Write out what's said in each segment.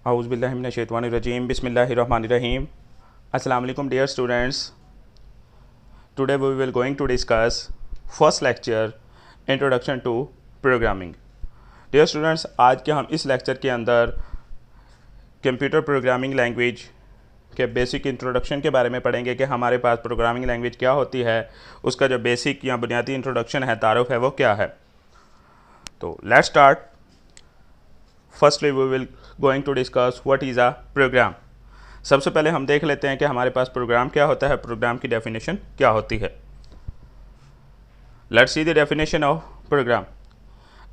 Auzubillahiminesh-shaytanir-rajim. Bismillahir-rahmanir-rahim. Assalamu alaikum dear students. Today we will going to discuss first lecture Introduction to Programming. Dear students, आज के हम इस lecture के अंदर computer programming language के basic introduction के बारे में पढ़ेंगे कि हमारे पास प्रोग्रामिंग लैंग्वेज क्या होती है, उसका जो बेसिक या बुनियादी इंट्रोडक्शन है, तारुफ है, वो क्या है. तो let's start. Firstly we will going to discuss what is a program. सबसे पहले हम देख लेते हैं कि हमारे पास प्रोग्राम क्या होता है, प्रोग्राम की डेफिनेशन क्या होती है. Let's see the definition of program.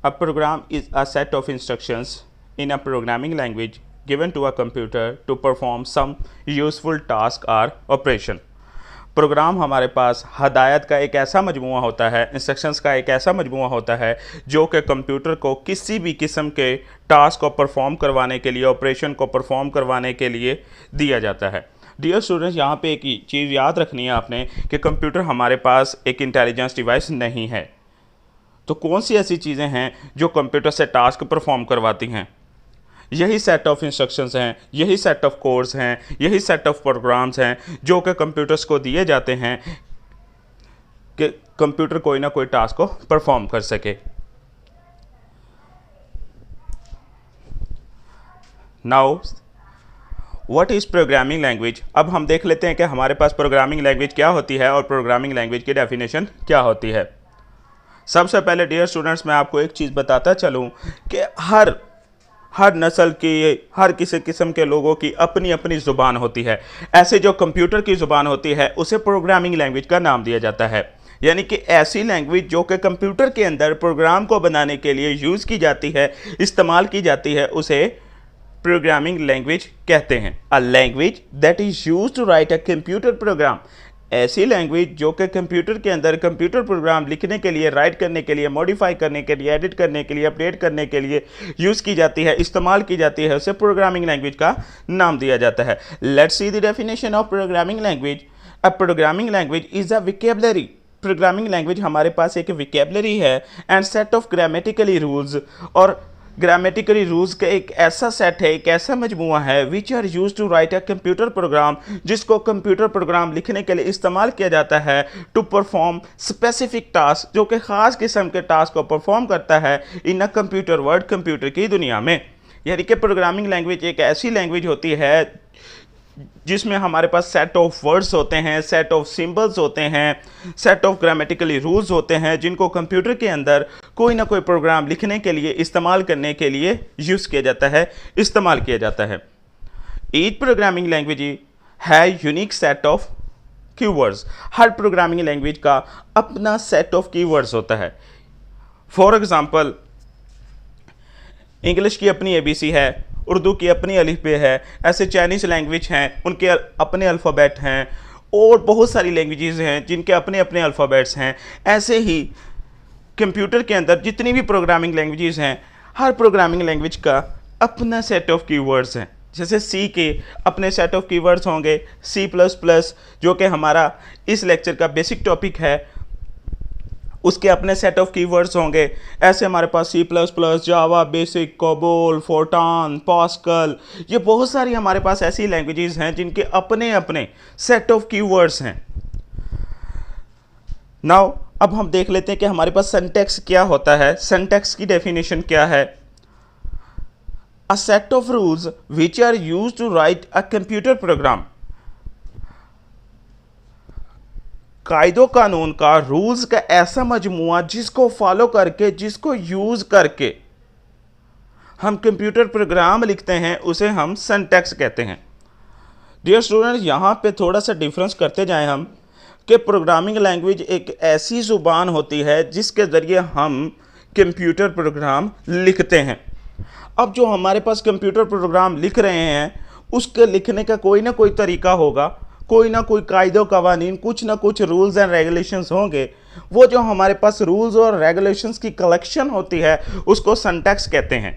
A program is a set of instructions in a programming language given to a computer to perform some useful task or operation. Program हमारे पास हदायत का एक ऐसा मजमूआ होता है, इंस्ट्रक्शंस का एक ऐसा मजमूआ होता है जो कि कंप्यूटर को किसी भी किस्म के टास्क को परफॉर्म करवाने के लिए, ऑपरेशन को परफॉर्म करवाने के लिए दिया जाता है. डियर स्टूडेंट्स, यहाँ पे एक चीज़ याद रखनी है आपने कि कंप्यूटर हमारे पास एक इंटेलिजेंस डिवाइस नहीं है. तो कौन सी ऐसी चीज़ें हैं जो कंप्यूटर से टास्क परफॉर्म करवाती हैं? यही सेट ऑफ इंस्ट्रक्शंस हैं, यही सेट ऑफ कोड्स हैं, यही सेट ऑफ प्रोग्राम्स हैं जो कि कंप्यूटर्स को दिए जाते हैं कि कंप्यूटर कोई ना कोई टास्क को परफॉर्म कर सके. Now what is programming language. अब हम देख लेते हैं कि हमारे पास प्रोग्रामिंग लैंग्वेज क्या होती है और प्रोग्रामिंग लैंग्वेज की डेफिनेशन क्या होती है. सबसे पहले डियर स्टूडेंट्स, मैं आपको एक चीज़ बताता चलूँ कि हर नस्ल की, हर किसी किस्म के लोगों की अपनी अपनी ज़ुबान होती है. ऐसे जो कंप्यूटर की ज़ुबान होती है उसे प्रोग्रामिंग लैंग्वेज का नाम दिया जाता है. यानी कि ऐसी लैंग्वेज जो कि कंप्यूटर के अंदर प्रोग्राम को बनाने के लिए यूज़ की जाती है, इस्तेमाल की जाती है, उसे प्रोग्रामिंग लैंग्वेज कहते हैं. A language that is used to write a computer program. ऐसी लैंग्वेज जो कि कंप्यूटर के अंदर कंप्यूटर प्रोग्राम लिखने के लिए, राइट करने के लिए, मॉडिफाई करने के लिए, एडिट करने के लिए, अपडेट करने के लिए यूज़ की जाती है, इस्तेमाल की जाती है, उसे प्रोग्रामिंग लैंग्वेज का नाम दिया जाता है. Let's see the definition of programming language. A programming language is a vocabulary. Programming language हमारे पास एक विकेबलरी है and set of grammatically rules. और ग्रामेटिकली रूल्स का एक ऐसा सेट है, एक ऐसा मजमूआ है which are use to write a computer program, जिसको कंप्यूटर प्रोग्राम लिखने के लिए इस्तेमाल किया जाता है टू परफॉर्म स्पेसिफिक टास्क, जो कि ख़ास किस्म के टास्क को परफॉर्म करता है इन अ कंप्यूटर वर्ल्ड, कंप्यूटर की दुनिया में. यानी कि प्रोग्रामिंग लैंग्वेज एक ऐसी लैंग्वेज होती है जिसमें हमारे पास सेट ऑफ वर्ड्स होते हैं, सेट ऑफ सिंबल्स होते हैं, सेट ऑफ ग्रामेटिकली रूल्स होते हैं, जिनको कंप्यूटर के अंदर कोई ना कोई प्रोग्राम लिखने के लिए, इस्तेमाल करने के लिए यूज़ किया जाता है, इस्तेमाल किया जाता है. ईच प्रोग्रामिंग लैंग्वेज है unique set of keywords. Her programming language का अपना सेट ऑफ कीवर्ड्स होता है. फॉर एग्जांपल, इंग्लिश की अपनी एबीसी है, उर्दू की अपनी अलिफ-बे है, ऐसे चाइनीज़ लैंग्वेज हैं, उनके अपने अल्फ़ाबेट हैं, और बहुत सारी लैंग्वेजेस हैं जिनके अपने अपने अल्फ़ाबेट्स हैं. ऐसे ही कंप्यूटर के अंदर जितनी भी प्रोग्रामिंग लैंग्वेजेस हैं, हर प्रोग्रामिंग लैंग्वेज का अपना सेट ऑफ कीवर्ड्स हैं. जैसे सी के अपने सेट ऑफ कीवर्ड्स होंगे, C++ जो कि हमारा इस लेक्चर का बेसिक टॉपिक है, उसके अपने सेट ऑफ कीवर्ड्स होंगे. ऐसे हमारे पास C++, जावा, बेसिक, कोबोल, फोर्टान, पास्कल, ये बहुत सारी हमारे पास ऐसी लैंग्वेजेस हैं जिनके अपने अपने सेट ऑफ कीवर्ड्स हैं. नाउ अब हम देख लेते हैं कि हमारे पास सिंटैक्स क्या होता है. सिंटैक्स की डेफिनेशन क्या है? A set of rules which are used to write a computer program. कायदो कानून का, रूल्स का ऐसा मजमूआ जिसको फॉलो करके, जिसको यूज़ करके हम कंप्यूटर प्रोग्राम लिखते हैं, उसे हम सिंटैक्स कहते हैं. डियर स्टूडेंट्स, यहाँ पे थोड़ा सा डिफरेंस करते जाएं हम कि प्रोग्रामिंग लैंग्वेज एक ऐसी ज़ुबान होती है जिसके ज़रिए हम कंप्यूटर प्रोग्राम लिखते हैं. अब जो हमारे पास कंप्यूटर प्रोग्राम लिख रहे हैं, उसके लिखने का कोई ना कोई तरीका होगा, कोई ना कोई कायदो कवानीन, कुछ ना कुछ रूल्स एंड रेगुलेशंस होंगे. वो जो हमारे पास रूल्स और रेगुलेशंस की कलेक्शन होती है उसको सिंटैक्स कहते हैं.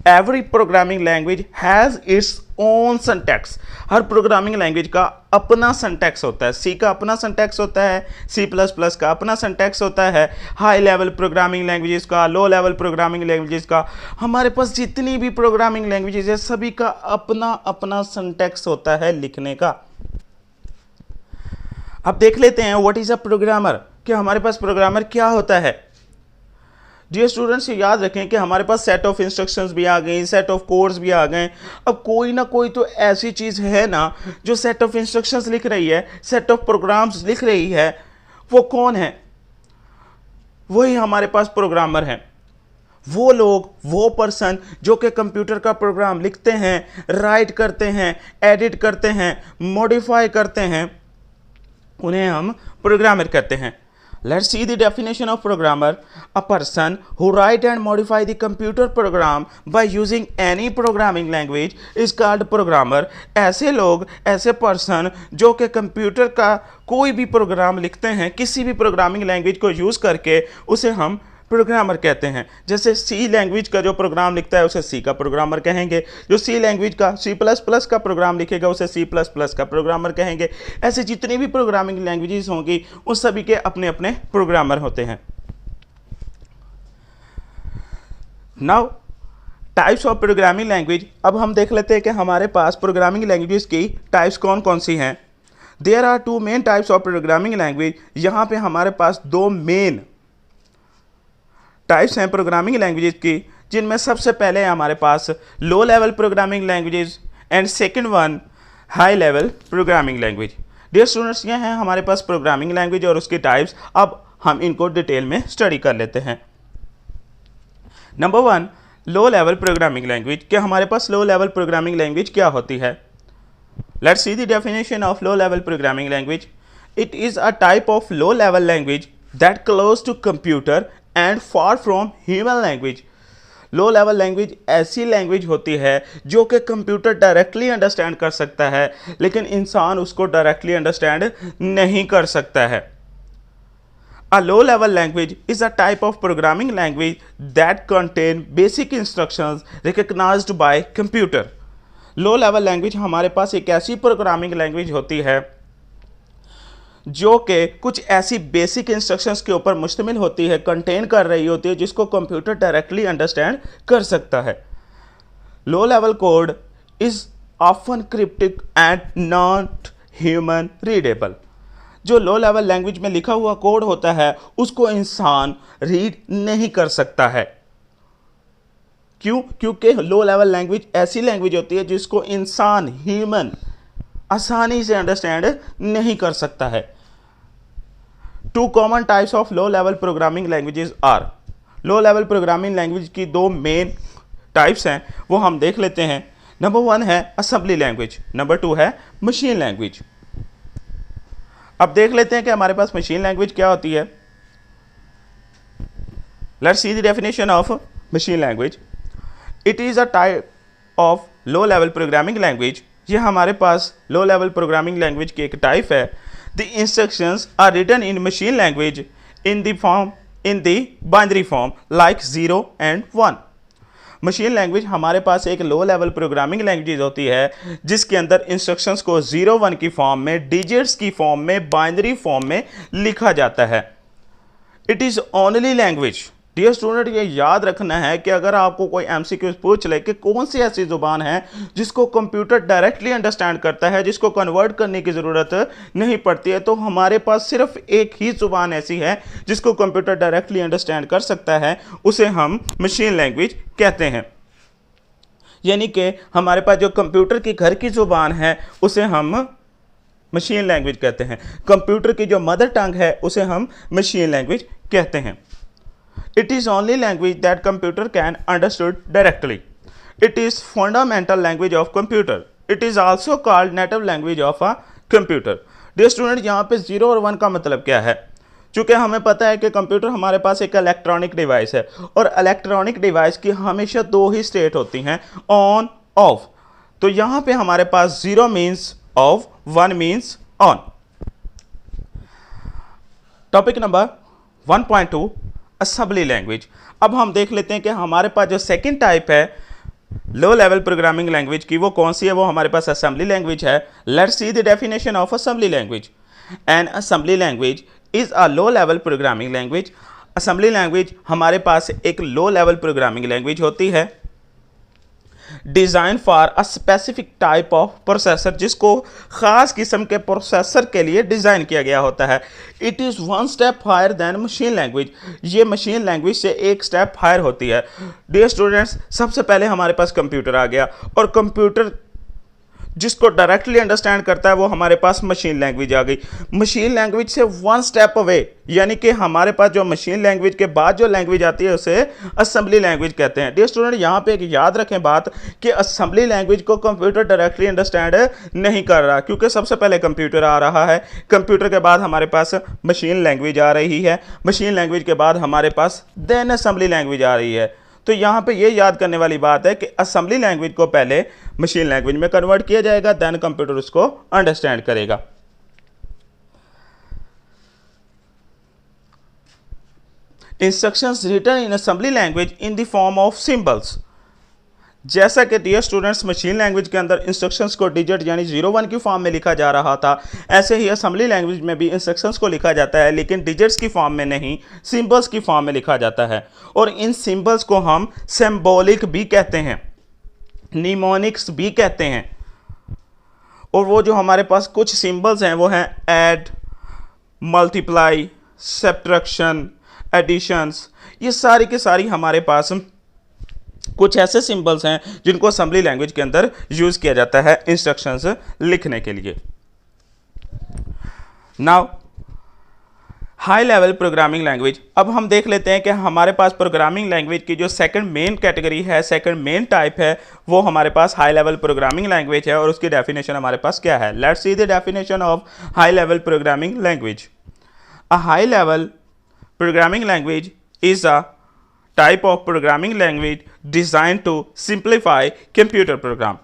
Every programming language has its own syntax. Her programming language का अपना सिंटैक्स होता है। सी का अपना सिंटैक्स होता है, सी प्लस प्लस का अपना सिंटैक्स होता है, हाई लेवल प्रोग्रामिंग लैंग्वेजेस का, लो लेवल प्रोग्रामिंग लैंग्वेजेस का। हमारे पास जितनी भी प्रोग्रामिंग लैंग्वेजेस है सभी का अपना अपना सिंटैक्स होता है लिखने का। अब देख लेते हैं व्हाट इज अ प्रोग्रामर, कि हमारे पास प्रोग्रामर क्या होता है। डियर स्टूडेंट्स, ये याद रखें कि हमारे पास सेट ऑफ इंस्ट्रक्शंस भी आ गई, सेट ऑफ कोड्स भी आ गए। अब कोई ना कोई तो ऐसी चीज़ है ना जो सेट ऑफ इंस्ट्रक्शंस लिख रही है, सेट ऑफ प्रोग्राम्स लिख रही है। वो कौन है? वही हमारे पास प्रोग्रामर हैं। वो लोग, वो पर्सन जो कि कंप्यूटर का प्रोग्राम लिखते हैं, राइट करते हैं, एडिट करते हैं, मॉडिफाई करते हैं, उन्हें हम प्रोग्रामर कहते हैं। Let's see the definition of programmer. A person who write and modify the computer program by using any programming language is called programmer. ऐसे लोग, ऐसे पर्सन जो कि कंप्यूटर का कोई भी प्रोग्राम लिखते हैं किसी भी प्रोग्रामिंग लैंग्वेज को यूज़ करके, उसे हम प्रोग्रामर कहते हैं। जैसे सी लैंग्वेज का जो प्रोग्राम लिखता है उसे सी का प्रोग्रामर कहेंगे, जो सी लैंग्वेज का सी प्लस प्लस का प्रोग्राम लिखेगा उसे सी प्लस प्लस का प्रोग्रामर कहेंगे। ऐसे जितनी भी प्रोग्रामिंग लैंग्वेजेस होंगी उन सभी के अपने अपने प्रोग्रामर होते हैं। Now types of programming language. अब हम देख लेते हैं कि हमारे पास प्रोग्रामिंग लैंग्वेज की टाइप्स कौन कौन सी हैं। There are two main types of programming language. यहाँ पे हमारे पास दो मेन टाइप्स हैं प्रोग्रामिंग लैंग्वेजेस की, जिनमें सबसे पहले है हमारे पास low level programming languages and second one high level programming language. Dear students, ये हैं हमारे पास प्रोग्रामिंग लैंग्वेज और उसकी टाइप्स। अब हम इनको डिटेल में स्टडी कर लेते हैं। Number one, low level programming language. क्या हमारे पास लो लेवल प्रोग्रामिंग लैंग्वेज क्या होती है? Let's see the definition of low level programming language. It is a type of low level language that close to computer and far from human language. Low level language ऐसी language होती है जो कि computer directly understand कर सकता है, लेकिन इंसान उसको डायरेक्टली अंडरस्टैंड नहीं कर सकता है। A low level language is a type of programming language that contain basic instructions recognized by computer. Low level language हमारे पास एक ऐसी प्रोग्रामिंग लैंग्वेज होती है जो कि कुछ ऐसी बेसिक इंस्ट्रक्शंस के ऊपर मुश्तमिल होती है, कंटेन कर रही होती है, जिसको कंप्यूटर डायरेक्टली अंडरस्टैंड कर सकता है। Low level code is often cryptic and not human readable. जो लो लेवल लैंग्वेज में लिखा हुआ कोड होता है उसको इंसान रीड नहीं कर सकता है। क्यों? क्योंकि लो लेवल लैंग्वेज ऐसी लैंग्वेज होती है जिसको इंसान, ह्यूमन, आसानी से अंडरस्टैंड नहीं कर सकता है। Two common types of low level programming languages are. Low level programming language की दो मेन टाइप्स हैं, वो हम देख लेते हैं। नंबर वन है असेंबली लैंग्वेज, नंबर टू है मशीन लैंग्वेज। अब देख लेते हैं कि हमारे पास मशीन लैंग्वेज क्या होती है। Let's see the definition of machine language. It is a type of low level programming language. ये हमारे पास लो लेवल प्रोग्रामिंग लैंग्वेज की एक टाइप है। The instructions are written in machine language in the binary form like 0 and 1। Machine language हमारे पास एक लो level programming language होती है जिसके अंदर इंस्ट्रक्शंस को 0-1 की फॉर्म में, डिजिट्स की फॉर्म में, बाइनरी फॉर्म में लिखा जाता है। It is only language. Dear student, ये याद रखना है कि अगर आपको कोई एमसीक्यूज पूछ ले कि कौन सी ऐसी ज़ुबान है जिसको कंप्यूटर डायरेक्टली अंडरस्टैंड करता है, जिसको कन्वर्ट करने की ज़रूरत नहीं पड़ती है, तो हमारे पास सिर्फ एक ही ज़ुबान ऐसी है जिसको कंप्यूटर डायरेक्टली अंडरस्टैंड कर सकता है, उसे हम मशीन लैंग्वेज कहते हैं। यानी कि हमारे पास जो कंप्यूटर की घर की ज़ुबान है उसे हम मशीन लैंग्वेज कहते हैं। कंप्यूटर की जो मदर टंग है उसे हम मशीन लैंग्वेज कहते हैं। It is only language that computer can understood directly. It is fundamental language of computer. It is also called native language of a computer. Dear student, यहाँ पे 0 और 1 का मतलब क्या है? चूँकि हमें पता है कि कंप्यूटर हमारे पास एक इलेक्ट्रॉनिक डिवाइस है और इलेक्ट्रॉनिक डिवाइस की हमेशा दो ही स्टेट होती हैं, ऑन, ऑफ। तो यहाँ पे हमारे पास 0 means of, 1 means on. Topic number 1.2 assembly language. अब हम देख लेते हैं कि हमारे पास जो सेकंड टाइप है लो लेवल प्रोग्रामिंग लैंग्वेज की वो कौन सी है, वो हमारे पास असेंबली लैंग्वेज है। Let's see the definition of assembly language. N assembly language is a low level programming language. Assembly language हमारे पास एक लो लेवल प्रोग्रामिंग लैंग्वेज होती है design for a specific type of processor, जिसको ख़ास किस्म के प्रोसेसर के लिए डिज़ाइन किया गया होता है। It is one step higher than machine language. ये मशीन लैंग्वेज से एक स्टेप हायर होती है। डियर स्टूडेंट्स, सबसे पहले हमारे पास कंप्यूटर आ गया, और कंप्यूटर जिसको डायरेक्टली अंडरस्टैंड करता है वो हमारे पास मशीन लैंग्वेज आ गई। मशीन लैंग्वेज से वन स्टेप अवे, यानी कि हमारे पास जो मशीन लैंग्वेज के बाद जो लैंग्वेज आती है उसे असेंबली लैंग्वेज कहते हैं। डियर स्टूडेंट, यहाँ पे एक याद रखें बात कि असेंबली लैंग्वेज को कंप्यूटर डायरेक्टली अंडरस्टैंड नहीं कर रहा, क्योंकि सबसे पहले कंप्यूटर आ रहा है, कंप्यूटर के बाद हमारे पास मशीन लैंग्वेज आ रही है, मशीन लैंग्वेज के बाद हमारे पास देन असेंबली लैंग्वेज आ रही है। तो यहाँ पे ये याद करने वाली बात है कि असेंबली लैंग्वेज को पहले मशीन लैंग्वेज में कन्वर्ट किया जाएगा, देन कंप्यूटर उसको अंडरस्टैंड करेगा। Instructions written in assembly language in the form of symbols. जैसा कि डियर स्टूडेंट्स मशीन लैंग्वेज के अंदर इंस्ट्रक्शंस को डिजिट यानी 0-1 की फॉर्म में लिखा जा रहा था, ऐसे ही असेंबली लैंग्वेज में भी इंस्ट्रक्शंस को लिखा जाता है, लेकिन डिजिट्स की फॉर्म में नहीं, सिंबल्स की फॉर्म में लिखा जाता है। और इन सिंबल्स को हम सिंबॉलिक भी कहते हैं, निमोनिक्स भी कहते हैं। और वो जो हमारे पास कुछ सिंबल्स हैं वो हैं ऐड, मल्टीप्लाई, सब्ट्रैक्शन, एडिशंस। ये सारी की सारी हमारे पास कुछ ऐसे सिंबल्स हैं जिनको असेंबली लैंग्वेज के अंदर यूज़ किया जाता है इंस्ट्रक्शंस लिखने के लिए। Now high level programming language. अब हम देख लेते हैं कि हमारे पास प्रोग्रामिंग लैंग्वेज की जो सेकंड मेन कैटेगरी है, सेकंड मेन टाइप है, वो हमारे पास हाई लेवल प्रोग्रामिंग लैंग्वेज है, और उसकी डेफिनेशन हमारे पास क्या है। Let's see the definition of high level programming language. A high level programming language is a type of programming language designed to simplify computer program।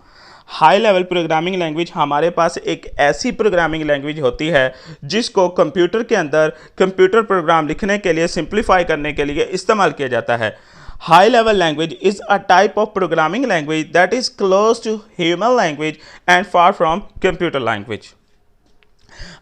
High level programming language हमारे पास एक ऐसी प्रोग्रामिंग लैंग्वेज होती है जिसको computer के अंदर computer program लिखने के लिए, सिंप्लीफाई करने के लिए इस्तेमाल किया जाता है। High level language is a type of programming language that is close to human language and far from computer language.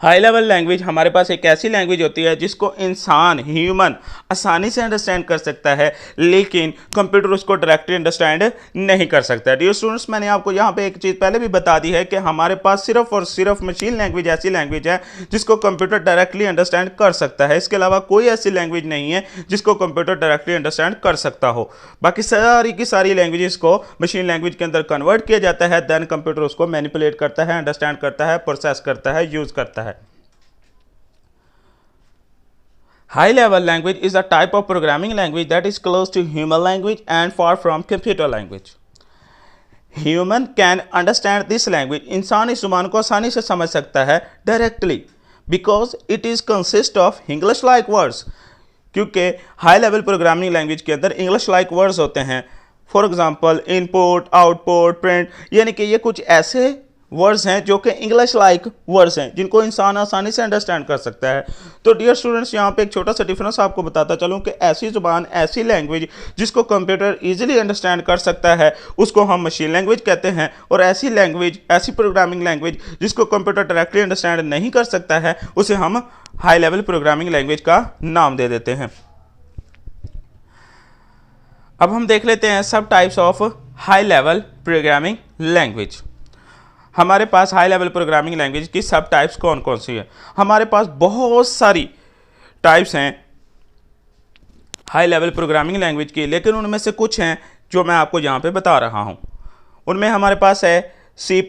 High level language हमारे पास एक ऐसी लैंग्वेज होती है जिसको इंसान, ह्यूमन आसानी से अंडरस्टैंड कर सकता है, लेकिन कंप्यूटर उसको डायरेक्टली अंडरस्टैंड नहीं कर सकता है। डियर स्टूडेंट्स, मैंने आपको यहाँ पे एक चीज़ पहले भी बता दी है कि हमारे पास सिर्फ और सिर्फ मशीन लैंग्वेज ऐसी लैंग्वेज है जिसको कंप्यूटर डायरेक्टली अंडरस्टैंड कर सकता है। इसके अलावा कोई ऐसी लैंग्वेज नहीं है जिसको कंप्यूटर डायरेक्टली अंडरस्टैंड कर सकता हो। बाकी सारी की सारी लैंग्वेजेस को मशीन लैंग्वेज के अंदर कन्वर्ट किया जाता है, देन कंप्यूटर उसको मैनिपुलेट करता है, अंडरस्टैंड करता है, प्रोसेस करता है, यूज करता है। High level language is a type of programming language that is close to human language and far from computer language. Human can understand this language. इंसान इस ज़ुबान को आसानी से समझ सकता है directly because it is consist of English like words. क्योंकि हाई लेवल प्रोग्रामिंग लैंग्वेज के अंदर इंग्लिश लाइक वर्ड्स होते हैं। For example input, output, print, यानी कि ये कुछ ऐसे वर्ड्स हैं जो कि इंग्लिश लाइक वर्ड्स हैं जिनको इंसान आसानी से अंडरस्टैंड कर सकता है। तो डियर स्टूडेंट्स, यहाँ पे एक छोटा सा डिफरेंस आपको बताता चलूँ कि ऐसी ज़ुबान, ऐसी लैंग्वेज जिसको कंप्यूटर इजीली अंडरस्टैंड कर सकता है उसको हम मशीन लैंग्वेज कहते हैं, और ऐसी लैंग्वेज, ऐसी प्रोग्रामिंग लैंग्वेज जिसको कंप्यूटर डायरेक्टली अंडरस्टैंड नहीं कर सकता है उसे हम हाई लेवल प्रोग्रामिंग लैंग्वेज का नाम दे देते हैं। अब हम देख लेते हैं सब types of high level programming language. हमारे पास हाई लेवल प्रोग्रामिंग लैंग्वेज की सब टाइप्स कौन कौन सी है। हमारे पास बहुत सारी टाइप्स हैं हाई लेवल प्रोग्रामिंग लैंग्वेज की, लेकिन उनमें से कुछ हैं जो मैं आपको यहाँ पे बता रहा हूँ। उनमें हमारे पास है C++,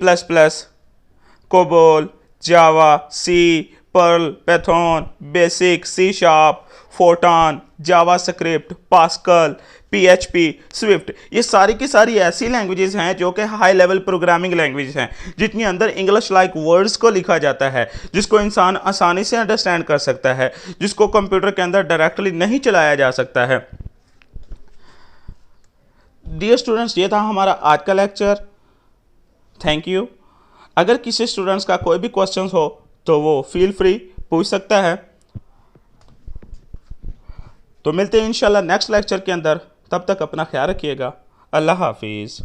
COBOL, Java, C, Perl, Python, BASIC, C#, Fortran, JavaScript, Pascal, PHP, Swift. ये सारी की सारी ऐसी लैंग्वेजेस हैं जो कि हाई लेवल प्रोग्रामिंग लैंग्वेज हैं जिनके अंदर इंग्लिश लाइक वर्ड्स को लिखा जाता है, जिसको इंसान आसानी से अंडरस्टैंड कर सकता है, जिसको कंप्यूटर के अंदर डायरेक्टली नहीं चलाया जा सकता है। डियर स्टूडेंट्स, ये था हमारा आज का लेक्चर। Thank you. अगर किसी स्टूडेंट्स का कोई भी क्वेश्चन हो तो वो फील फ्री पूछ सकता है। तो मिलते हैं इंशाल्लाह नेक्स्ट लेक्चर के अंदर। तब तक अपना ख्याल रखिएगा। अल्लाह हाफिज़।